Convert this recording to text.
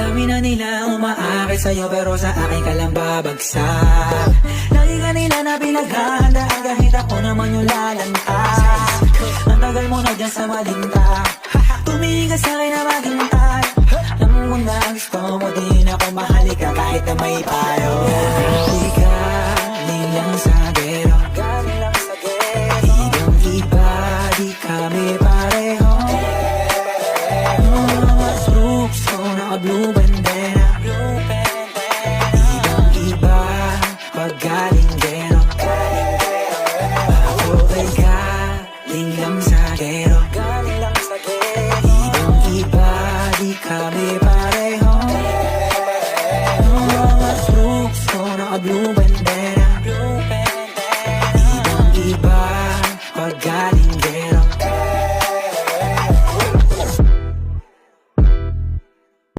dami na nila umaakit sa'yo, pero sa akin ka lang babagsak. Lagi ka nila na pinaghahandaan, kahit ako naman yung lalantas. Ang tagal mo na dyan sa malinta, tumingin ka sa'kin na maghintay. Alam mo na ang gusto mo, din ako mahalika kahit na may payo. Di galing lang sa gero, ibang iba, di kami pareho. Mga troops ko naka-blue bandera, ibang iba, pag galing gero. Ako ay galing lang sa gero, ibang iba, di kami pareho. Mga troops ko naka-blue bandera,